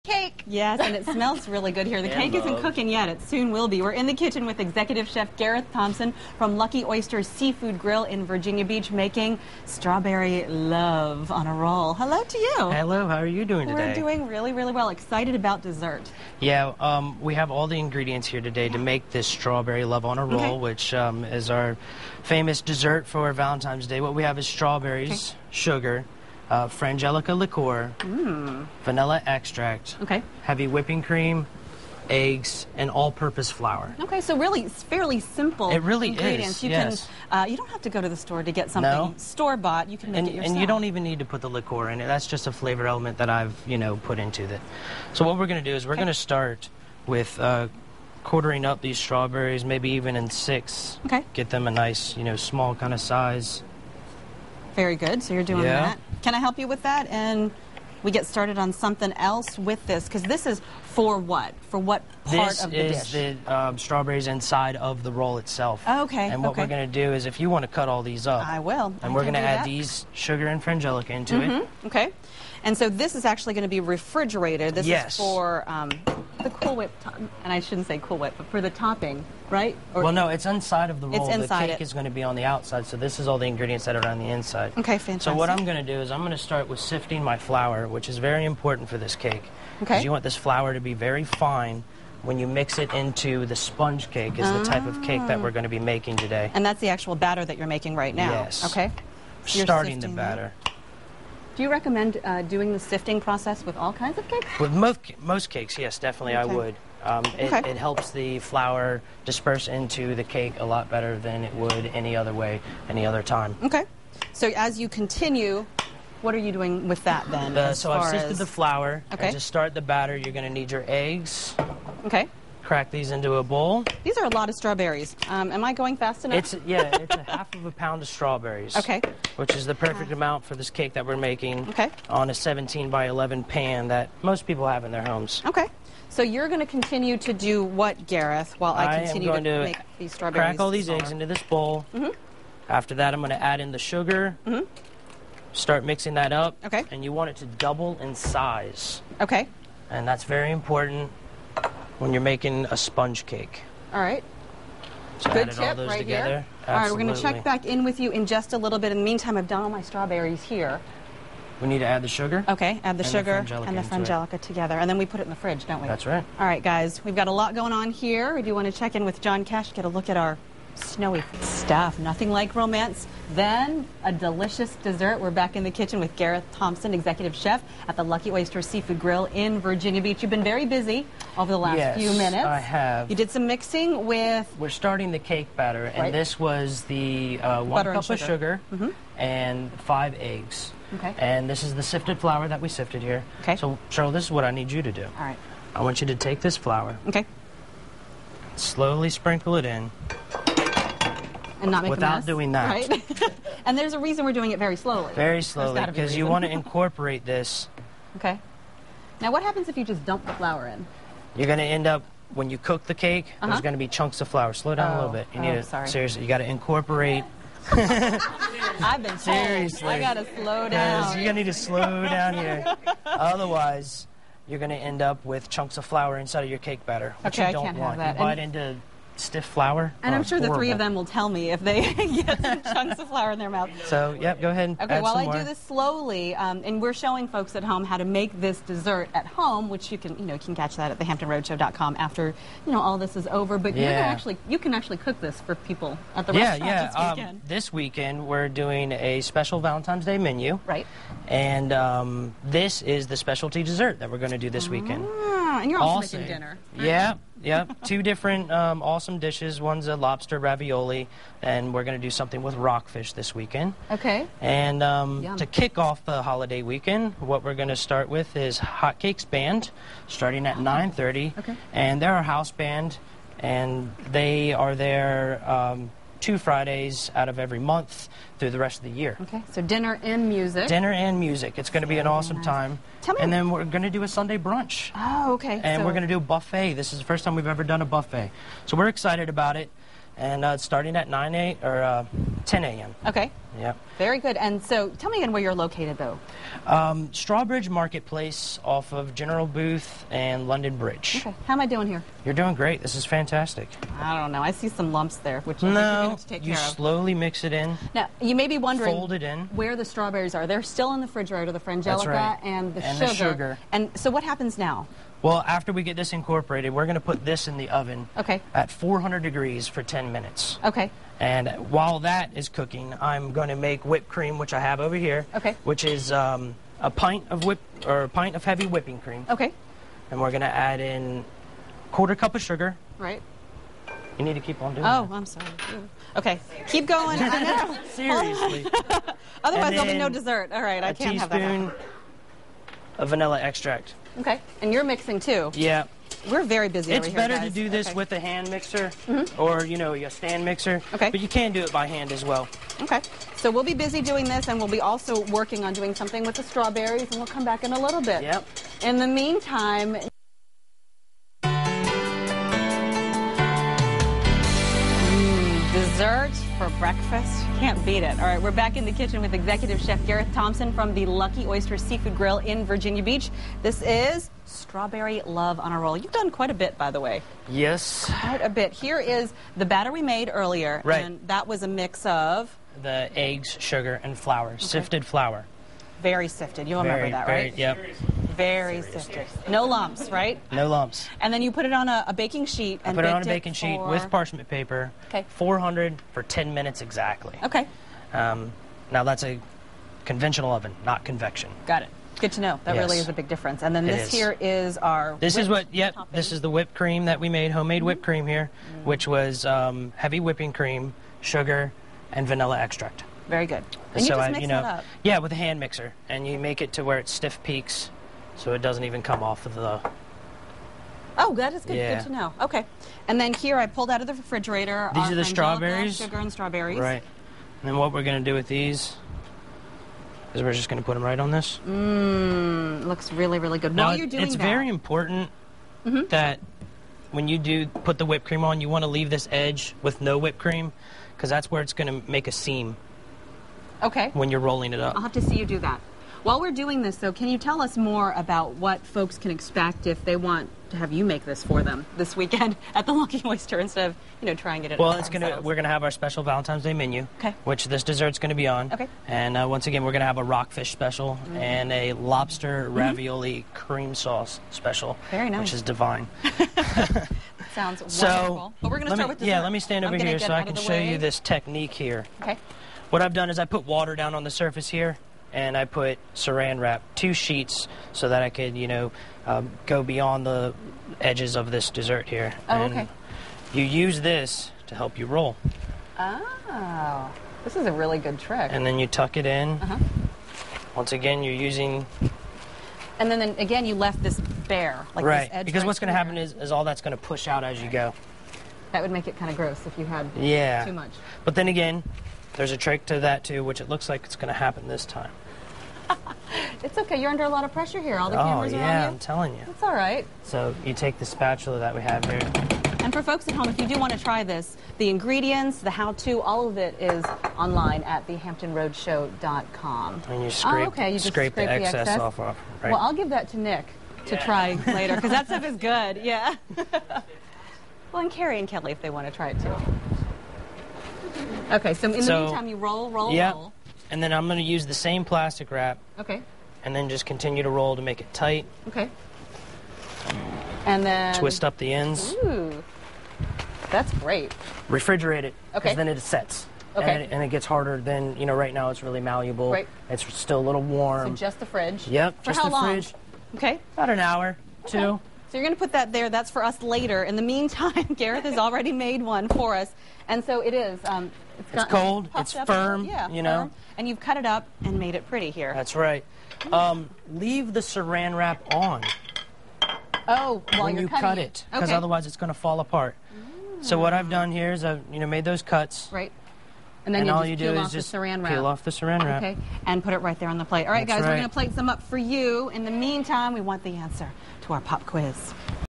Cake. Yes, and it smells really good here. The cake isn't cooking yet. It soon will be. We're in the kitchen with Executive Chef Gareth Thompson from Lucky Oyster Seafood Grill in Virginia Beach making strawberry love on a roll. Hello to you. Hello, how are you doing today? We're doing really, really well. Excited about dessert. Yeah, we have all the ingredients here today to make this strawberry love on a roll, which is our famous dessert for Valentine's Day. What we have is strawberries, sugar, frangelica liqueur, vanilla extract, heavy whipping cream, eggs, and all-purpose flour. Okay, so really it's fairly simple ingredients. You can, you don't have to go to the store to get something store-bought. You can make it yourself. And you don't even need to put the liqueur in it. That's just a flavor element that I've, put into it. So what we're going to do is we're going to start with quartering up these strawberries, maybe even in 6. Okay. Get them a nice, small kind of size. Very good. So you're doing that. Can I help you with that? And we get started on something else with this, because this is for what? For what part of the dish? This is the strawberries inside of the roll itself. Okay. And what we're going to do is, if you want to cut all these up, I will. And we're going to add these sugar and frangelica into it. Okay. And so this is actually going to be refrigerated. This is for the Cool Whip, and I shouldn't say Cool Whip, but for the topping, right? Or well, no, it's inside of the roll. It's inside the cake is going to be on the outside, so this is all the ingredients that are on the inside. Okay, fantastic. So what I'm going to do is I'm going to start with sifting my flour, which is very important for this cake. Okay. Because you want this flour to be very fine when you mix it into the sponge cake, is the type of cake that we're going to be making today. And that's the actual batter that you're making right now? Yes. Okay. So starting the batter. Do you recommend doing the sifting process with all kinds of cakes? With most cakes, yes, definitely I would. It helps the flour disperse into the cake a lot better than it would any other way, any other time. Okay. So as you continue, what are you doing with that then? So I've sifted the flour. Okay. And to start the batter, you're going to need your eggs. Okay. Crack these into a bowl. These are a lot of strawberries. Am I going fast enough? It's a 1/2 pound of strawberries. Okay. Which is the perfect amount for this cake that we're making. Okay. On a 17 by 11 pan that most people have in their homes. Okay. So you're going to continue to do what, Gareth, while I continue to make these strawberries? Crack all these eggs into this bowl. After that, I'm going to add in the sugar. Start mixing that up. Okay. And you want it to double in size. Okay. And that's very important when you're making a sponge cake. All right. So good tip all those right together. Here. All right, we're going to check back in with you in just a little bit. In the meantime, I've done all my strawberries here. We need to add the sugar. Okay, add the sugar and the frangelica together. And then we put it in the fridge, don't we? That's right. All right, guys, we've got a lot going on here. We do want to check in with John Cash, get a look at our snowy stuff. Nothing like romance, then a delicious dessert. We're back in the kitchen with Gareth Thompson, Executive Chef at the Lucky Oyster Seafood Grill in Virginia Beach. You've been very busy over the last few minutes. Yes, I have. You did some mixing with... We're starting the cake batter, and this was the 1 cup of sugar and 5 eggs. Okay. And this is the sifted flour that we sifted here. Okay. So, Cheryl, this is what I need you to do. All right. I want you to take this flour. Okay. Slowly sprinkle it in. And not make a mess. Without doing that. Right? And there's a reason we're doing it very slowly. Very slowly, because you want to incorporate this. Okay. Now, what happens if you just dump the flour in? You're going to end up, when you cook the cake, there's going to be chunks of flour. Slow down a little bit. You need to, seriously, you got to incorporate. I've been told. Seriously. I got to slow down. You're going to need to slow down here. Otherwise, you're going to end up with chunks of flour inside of your cake batter, which you don't want. You bite into stiff flour. And I'm sure the 3 of them will tell me if they get some chunks of flour in their mouth. So, yep, go ahead and add while some I more. do this slowly, and we're showing folks at home how to make this dessert at home, which you can, you can catch that at thehamptonroadshow.com after, all this is over. But you can actually cook this for people at the restaurant this weekend. This weekend we're doing a special Valentine's Day menu. Right. And this is the specialty dessert that we're going to do this weekend. And you're also making dinner. Yeah, 2 different awesome dishes. One's a lobster ravioli, and we're going to do something with rockfish this weekend. Okay. And to kick off the holiday weekend, what we're going to start with is Hot Cakes Band, starting at 9:30. Okay. And they're our house band, and they are there 2 Fridays out of every month through the rest of the year. Okay, so dinner and music. Dinner and music. It's going to be an awesome time. And then we're going to do a Sunday brunch. Oh, okay. And we're going to do a buffet. This is the first time we've ever done a buffet. So we're excited about it. And it's starting at 9 or 10 a.m. Okay. Yep. Very good. And so tell me again where you're located, though. Strawbridge Marketplace off of General Booth and London Bridge. Okay. How am I doing here? You're doing great. This is fantastic. I don't know. I see some lumps there, which I think we need to take care of. Slowly mix it in. Now, you may be wondering Fold it in. where the strawberries are. They're still in the refrigerator, the frangelica right. and the And sugar. the sugar. And so what happens now? Well, after we get this incorporated, we're going to put this in the oven Okay. at 400 degrees for 10 minutes. Okay. And while that is cooking, I'm going to make whipped cream, which I have over here. Okay. Which is a pint of heavy whipping cream. Okay. And we're going to add in quarter cup of sugar. Right. You need to keep on doing Oh, that. I'm sorry. Okay. Keep going. I know. Seriously. Otherwise, And there'll be then no dessert. All right. I can't have that A happen. teaspoon of vanilla extract. Okay. And you're mixing too. Yeah. We're very busy over It's here, better guys. to do this Okay. with a hand mixer or, a stand mixer. Okay. But you can do it by hand as well. Okay. So we'll be busy doing this, and we'll be also working on doing something with the strawberries, and we'll come back in a little bit. Yep. In the meantime... Dessert for breakfast? Can't beat it. All right, we're back in the kitchen with Executive Chef Gareth Thompson from the Lucky Oyster Seafood Grill in Virginia Beach. This is strawberry love on a roll. You've done quite a bit, by the way. Yes. Quite a bit. Here is the batter we made earlier. Right. And that was a mix of... The eggs, sugar, and flour. Sifted flour. Very sifted. You'll remember that, right? Yep. Very sifted. No lumps, right? No lumps. And then you put it on a baking sheet and Put it on a baked baking sheet for... with parchment paper. Okay. 400 for 10 minutes exactly. Okay. Now that's a conventional oven, not convection. Got it. Good to know. That really Yes. is a big difference. And then It this is. here is our This is whipped what, yep, topping. this is the whipped cream that we made, homemade whipped cream here, which was heavy whipping cream, sugar, and vanilla extract. Very good. And you just mix that up. Yeah, with a hand mixer, and you make it to where it's stiff peaks, so it doesn't even come off of the. Oh, that is good. Yeah. Good to know. Okay. And then here I pulled out of the refrigerator. These our are the frangelica, strawberries. Sugar and strawberries. Right. And then what we're going to do with these is we're just going to put them right on this. Looks really, really good. Now, While you're doing it's that, very important that when you do put the whipped cream on, you want to leave this edge with no whipped cream, because that's where it's going to make a seam okay. when you're rolling it up. I'll have to see you do that. While we're doing this, though, can you tell us more about what folks can expect if they want to have you make this for them this weekend at the Lucky Oyster instead of, trying it? Well, we're gonna have our special Valentine's Day menu, Okay. which this dessert's gonna be on. Okay. And once again, we're gonna have a rockfish special and a lobster ravioli cream sauce special. Very nice. Which is divine. Sounds So wonderful. But we're going to start with dessert. yeah, let me stand over I'm gonna here get so I out can of the show you way. this technique here. Okay. What I've done is I put water down on the surface here, and I put saran wrap, 2 sheets, so that I could, go beyond the edges of this dessert here. Oh, and okay. You use this to help you roll. Oh, this is a really good trick. And then you tuck it in. Uh-huh. Once again, you're using... And then again, you left this bare, like right, this edge because right what's going to here. happen is all that's going to push out as you go. That would make it kind of gross if you had Yeah. too much. But then again, there's a trick to that too, which it looks like it's going to happen this time. It's okay. You're under a lot of pressure here. All the cameras yeah, around I'm you. telling you. It's all right. So you take the spatula that we have here. And for folks at home, if you do want to try this, the ingredients, the how-to, all of it is online at thehamptonroadshow.com. And you scrape, okay. You just scrape the excess off. Right. Well, I'll give that to Nick to try later, because that stuff is good. Yeah. Well, and Carrie and Kelly if they want to try it too. Okay, so in the meantime, you roll, roll. And then I'm going to use the same plastic wrap. Okay. And then just continue to roll to make it tight. Okay. And then... Twist up the ends. Ooh. That's great. Refrigerate it. Okay. Because then it sets. Okay. And it gets harder than, right now it's really malleable. Right. It's still a little warm. So just the fridge. Yep. For just how the long? fridge. Okay. About an hour, 2. So you're going to put that there. That's for us later. In the meantime, Gareth has already made one for us. And so it is. It's cold. It's puffed up, firm, Yeah, you know. firm. And you've cut it up and made it pretty here. That's right. Leave the saran wrap on Oh, while when you're you cutting cut it, because Okay. otherwise it's going to fall apart. So what I've done here is I've made those cuts. Right. And then all you you just do peel is off just the saran wrap. peel off the saran wrap. Okay, and put it right there on the plate. All right, That's guys, we're right. going to plate some up for you. In the meantime, we want the answer to our pop quiz.